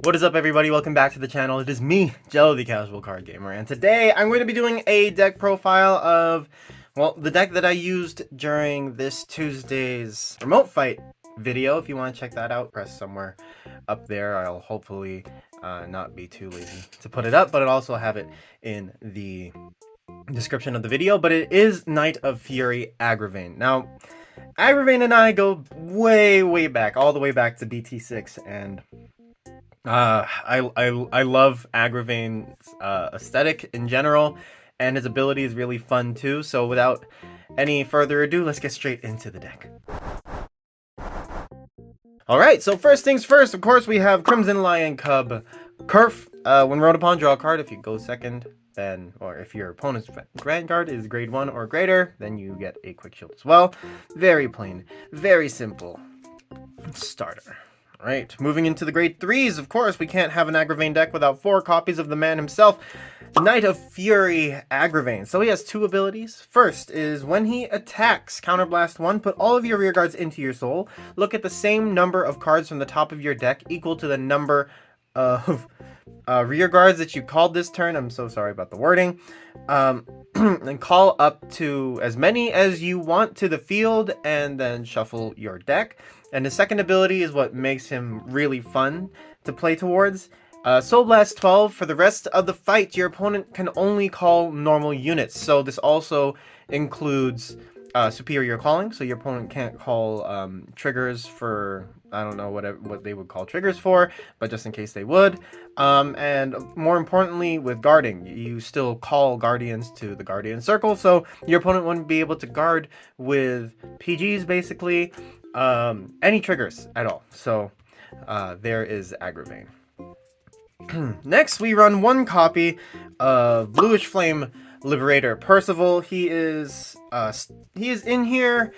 What is up, everybody? Welcome back to the channel. It is me, Jello the Casual Card Gamer, and today I'm going to be doing a deck profile of, well, the deck that I used during this Tuesday's remote fight video. If you want to check that out, press somewhere up there. I'll hopefully not be too lazy to put it up, but I'll also have it in the description of the video. But it is Knight of Fury Agravain. Now, Agravain and I go way back, all the way back to BT6, and I love Agravain's aesthetic in general, and his ability is really fun too. So without any further ado, let's get straight into the deck. Alright, so first things first, of course, we have Crimson Lion Cub Kerf. When rolled upon, draw a card. If you go second, then, or if your opponent's Vanguard is grade 1 or greater, then you get a quick shield as well. Very plain, very simple starter. Alright, moving into the grade 3s, of course, we can't have an Agravain deck without 4 copies of the man himself, Knight of Fury Agravain. So he has 2 abilities. First is when he attacks, Counterblast 1, put all of your rear guards into your soul. Look at the same number of cards from the top of your deck equal to the number of rear guards that you called this turn. I'm so sorry about the wording. And call up to as many as you want to the field and then shuffle your deck. And the second ability is what makes him really fun to play towards. Soul Blast 12, for the rest of the fight, your opponent can only call normal units. So this also includes superior calling, so your opponent can't call triggers for, I don't know what they would call triggers for, but just in case they would. And more importantly, with guarding, you still call guardians to the guardian circle, so your opponent wouldn't be able to guard with PGs, basically, any triggers at all. So there is Agravain. Next, we run 1 copy of Bluish Flame Liberator Percival. He is in here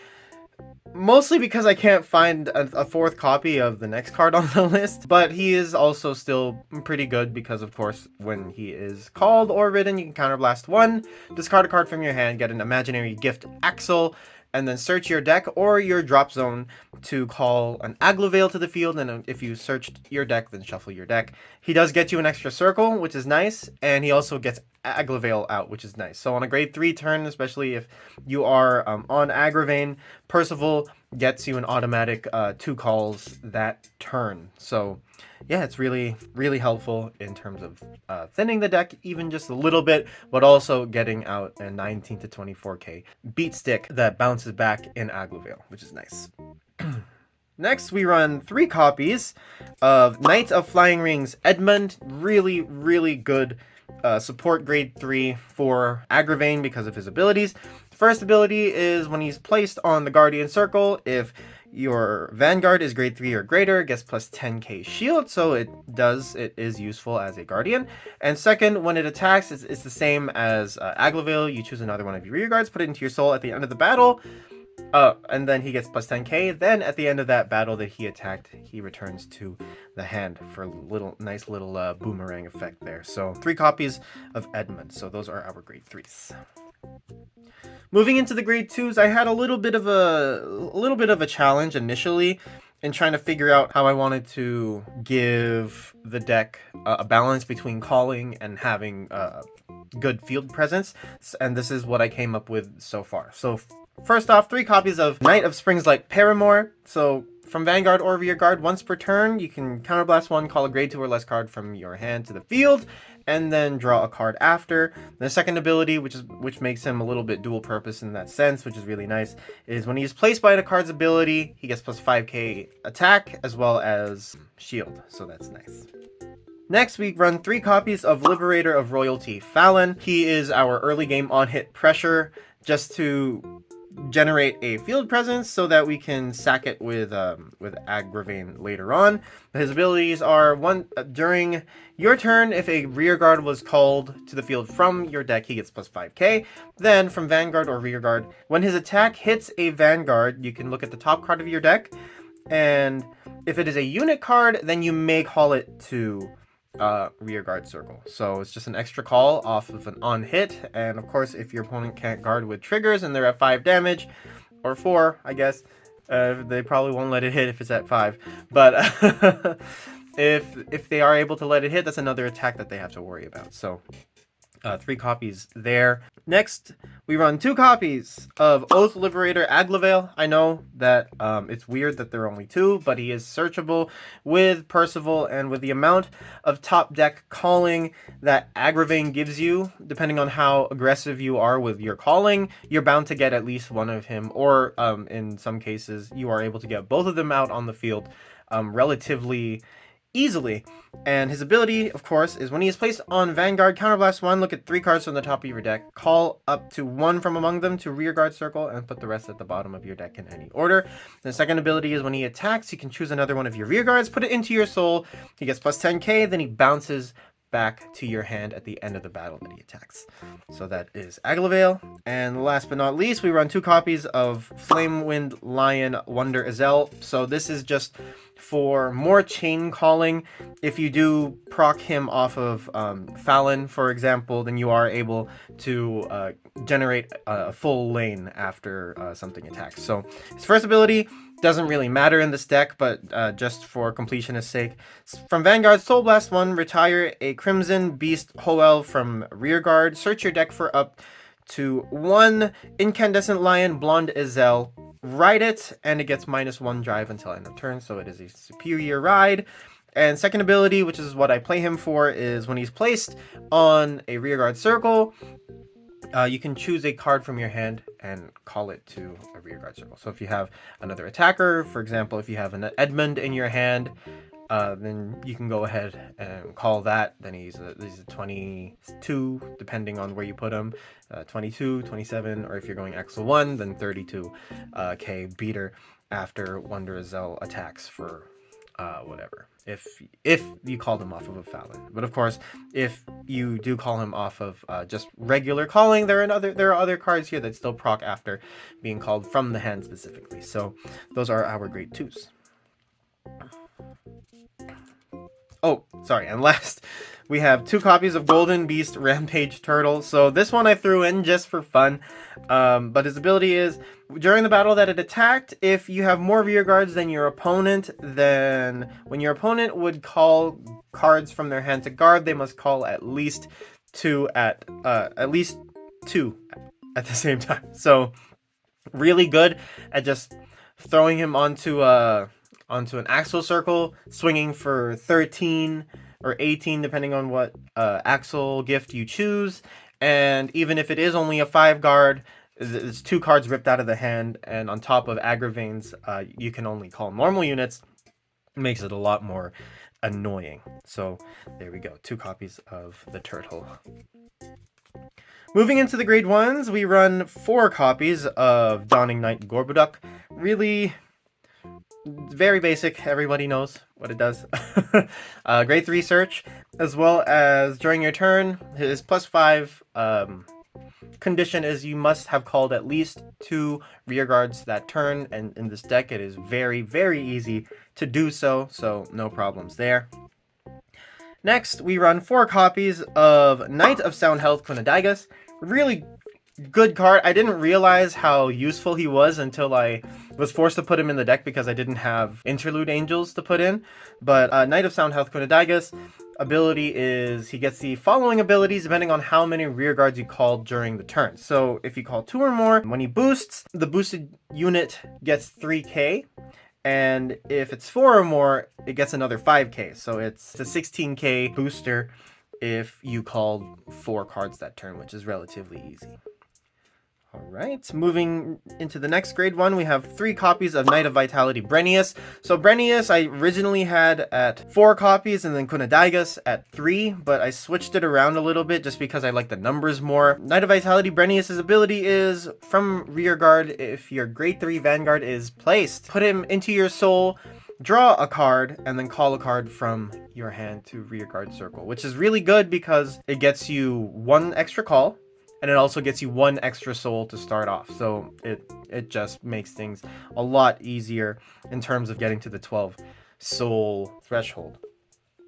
mostly because I can't find a 4th copy of the next card on the list, but he is also still pretty good because, of course, when he is called or ridden, you can counterblast 1, discard a card from your hand, get an imaginary gift Axel, and then search your deck or your drop zone to call an Agravain to the field, and if you searched your deck, then shuffle your deck. He does get you an extra circle, which is nice, and he also gets Agravain out, which is nice. So on a grade 3 turn, especially if you are on Agravain, Percival gets you an automatic 2 calls that turn. So yeah, it's really helpful in terms of thinning the deck even just a little bit, but also getting out a 19 to 24k beat stick that bounces back in Agravain, which is nice. Next, we run 3 copies of Knight of Flying Rings Edmund. Really good support grade 3 for Agravain because of his abilities. First ability is when he's placed on the Guardian Circle, if your Vanguard is grade 3 or greater, gets plus 10k shield, so it is useful as a Guardian. And second, when it attacks, it's the same as Agravain. You choose another one of your rear guards, put it into your soul at the end of the battle, and then he gets plus 10k. Then at the end of that battle that he attacked, he returns to the hand for a nice little boomerang effect there. So 3 copies of Edmund. So those are our grade 3s. Moving into the grade 2s, I had a little bit of a challenge initially in trying to figure out how I wanted to give the deck a balance between calling and having good field presence, and this is what I came up with so far. So first off, 3 copies of Knight of Springs Like Paramour. So from Vanguard or rear guard, once per turn, you can counterblast 1, call a grade 2 or less card from your hand to the field, and then draw a card after. The second ability, which makes him a little bit dual purpose in that sense, which is really nice, is when he's placed by the card's ability, he gets plus 5k attack as well as shield, so that's nice. Next, we run 3 copies of Liberator of Royalty Fallon. He is our early game on-hit pressure, just to generate a field presence so that we can sack it with Agravain later on. His abilities are: during your turn, if a rear guard was called to the field from your deck, he gets plus 5k. Then from Vanguard or rear guard, when his attack hits a Vanguard, you can look at the top card of your deck, and if it is a unit card, then you may call it to rear guard circle. So it's just an extra call off of an on hit, and of course if your opponent can't guard with triggers and they're at 5 damage, or 4 I guess, they probably won't let it hit if it's at 5, but if they are able to let it hit, that's another attack that they have to worry about. So 3 copies there. Next, we run 2 copies of Oath Liberator Agravain. I know that it's weird that there are only 2, but he is searchable with Percival, and with the amount of top deck calling that Agravain gives you, depending on how aggressive you are with your calling, you're bound to get at least one of him, or in some cases, you are able to get both of them out on the field relatively easily. And his ability, of course, is when he is placed on Vanguard, counterblast 1, look at 3 cards from the top of your deck, call up to 1 from among them to rearguard circle, and put the rest at the bottom of your deck in any order. The second ability is when he attacks, you can choose another one of your rearguards, put it into your soul, he gets plus 10k, then he bounces back to your hand at the end of the battle that he attacks. So that is Agravain. And last but not least, we run 2 copies of Flamewind Lion Wonder Azel. So this is just for more chain calling. If you do proc him off of Fallon, for example, then you are able to generate a full lane after something attacks. So his first ability doesn't really matter in this deck, but just for completionist sake. From Vanguard, Soul Blast 1, retire a Crimson Beast Hoel from rearguard. Search your deck for up to 1 Incandescent Lion Blonde Azel. Ride it, and it gets -1 drive until end of turn, so it is a superior ride. And second ability, which is what I play him for, is when he's placed on a rearguard circle, you can choose a card from your hand and call it to a rearguard circle. So if you have another attacker, for example, if you have an Edmund in your hand, then you can go ahead and call that. Then he's a 22, depending on where you put him, 22, 27, or if you're going Axel 1, then 32k beater after Wonder Azel attacks for whatever. If you call them off of a Fallon. But of course, if you do call him off of just regular calling, there are other cards here that still proc after being called from the hand specifically. So those are our grade 2s. Oh, sorry, and last, we have 2 copies of Golden Beast Rampage Turtle. So this one I threw in just for fun, but his ability is, during the battle that it attacked, if you have more rear guards than your opponent, then when your opponent would call cards from their hand to guard, they must call at least 2 at the same time. So really good at just throwing him onto an Axel circle, swinging for 13 or 18, depending on what Axel gift you choose. And even if it is only a 5 guard, there's 2 cards ripped out of the hand, and on top of Agravain's, you can only call normal units. It makes it a lot more annoying. So there we go, 2 copies of the turtle. Moving into the grade 1s, we run 4 copies of Dawning Knight Gorbuduk. Really very basic, everybody knows what it does. Grade 3 search, as well as during your turn, his +5 condition is you must have called at least 2 rear guards that turn, and in this deck it is very, very easy to do so no problems there. Next, we run 4 copies of Knight of Sound Health Kunadigas. Really good card. I didn't realize how useful he was until I was forced to put him in the deck because I didn't have Interlude Angels to put in. But Knight of Sound Health Kunadigas ability is he gets the following abilities depending on how many rear guards you called during the turn. So if you call 2 or more, when he boosts, the boosted unit gets 3k. And if it's 4 or more, it gets another 5k. So it's a 16k booster if you called 4 cards that turn, which is relatively easy. Alright, moving into the next grade 1, we have 3 copies of Knight of Vitality Brennius. So Brennius I originally had at 4 copies, and then Kunadigas at 3, but I switched it around a little bit just because I like the numbers more. Knight of Vitality Brennius' ability is, from rear guard, if your grade 3 Vanguard is placed, put him into your soul, draw a card, and then call a card from your hand to rear guard circle, which is really good because it gets you 1 extra call, and it also gets you 1 extra soul to start off. So it just makes things a lot easier in terms of getting to the 12 soul threshold.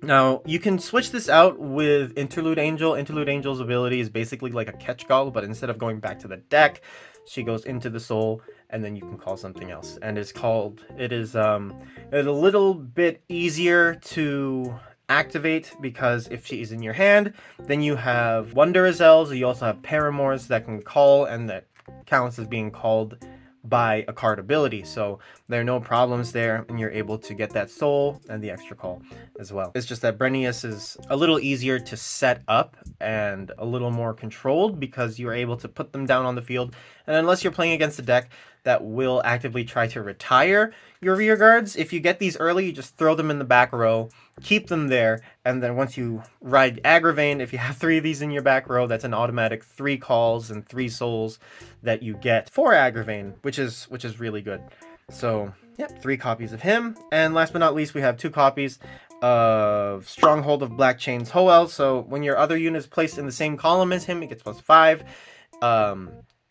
Now, you can switch this out with Interlude Angel. Interlude Angel's ability is basically like a catch call, but instead of going back to the deck, she goes into the soul and then you can call something else. And it is a little bit easier to activate, because if she is in your hand, then you have Wonder Azels, you also have Paramours that can call, and that counts as being called by a card ability, so there are no problems there, and you're able to get that soul and the extra call as well. It's just that Brennius is a little easier to set up and a little more controlled, because you're able to put them down on the field, and unless you're playing against a deck that will actively try to retire your rear guards, if you get these early, you just throw them in the back row, keep them there, and then once you ride Agravain, if you have 3 of these in your back row, that's an automatic 3 calls and 3 souls that you get for Agravain, which is really good. So, yep, 3 copies of him. And last but not least, we have 2 copies of Stronghold of Black Chains Hoel. So when your other unit is placed in the same column as him, it gets +5.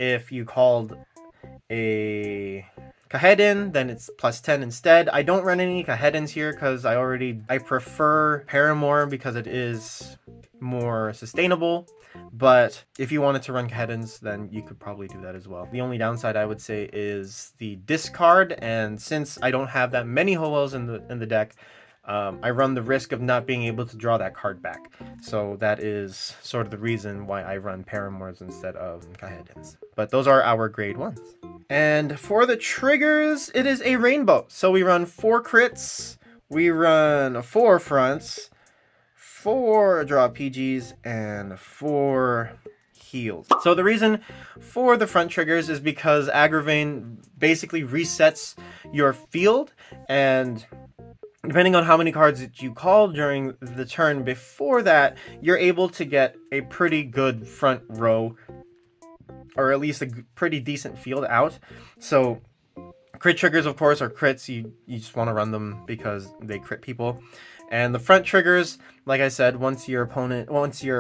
If you called a Kahedin, then it's +10 instead. I don't run any Kahedins here because I prefer Paramour because it is more sustainable. But if you wanted to run Kahedins, then you could probably do that as well. The only downside I would say is the discard, and since I don't have that many Hoels in the deck, I run the risk of not being able to draw that card back. So that is sort of the reason why I run Paramours instead of Kahedins. But those are our grade 1s. And for the triggers, it is a rainbow. So we run 4 crits, we run 4 fronts, 4 draw PGs, and 4 heals. So the reason for the front triggers is because Agravain basically resets your field, and depending on how many cards that you call during the turn before that, you're able to get a pretty good front row, or at least a pretty decent field out. So crit triggers, of course, are crits. You just want to run them because they crit people. And the front triggers, like I said, once your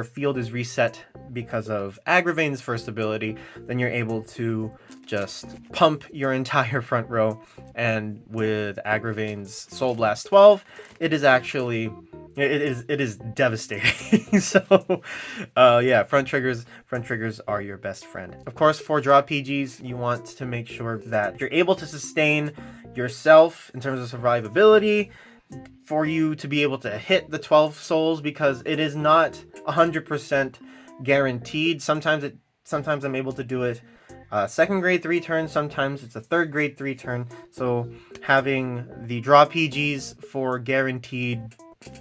field is reset because of Agravain's first ability, then you're able to just pump your entire front row. And with Agravain's Soul Blast 12, it is actually it is devastating. So yeah, front triggers are your best friend. Of course, for draw PGs, you want to make sure that you're able to sustain yourself in terms of survivability, for you to be able to hit the 12 souls, because it is not 100% guaranteed. Sometimes I'm able to do it second grade 3 turns, sometimes it's a third grade 3 turn. So having the draw PGs for guaranteed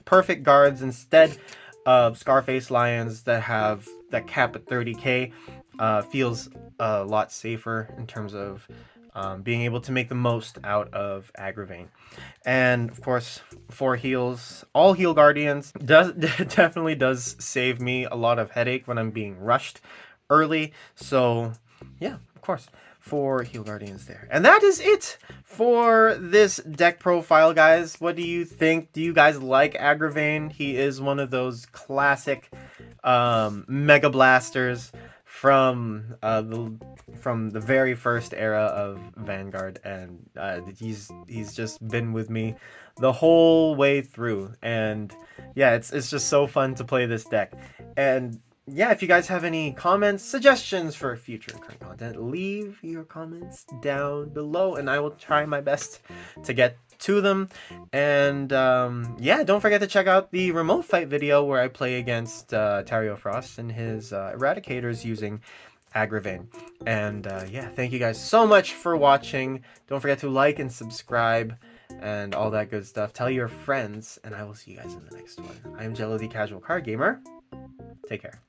perfect guards instead of Scarface Lions that cap at 30k feels a lot safer in terms of being able to make the most out of Agravain. And of course, 4 heals, all heal guardians definitely does save me a lot of headache when I'm being rushed early. So yeah, of course, 4 heal guardians there. And that is it for this deck profile, guys. What do you think? Do you guys like Agravain? He is one of those classic mega blasters from the very first era of Vanguard, and he's just been with me the whole way through. And yeah, it's just so fun to play this deck. And yeah, if you guys have any comments, suggestions for future current content, leave your comments down below, and I will try my best to get to them. And yeah, don't forget to check out the remote fight video where I play against Tario Frost and his Eradicators using Agravain. And yeah, thank you guys so much for watching. Don't forget to like and subscribe and all that good stuff. Tell your friends, and I will see you guys in the next one. I am Jello the Casual Card Gamer. Take care.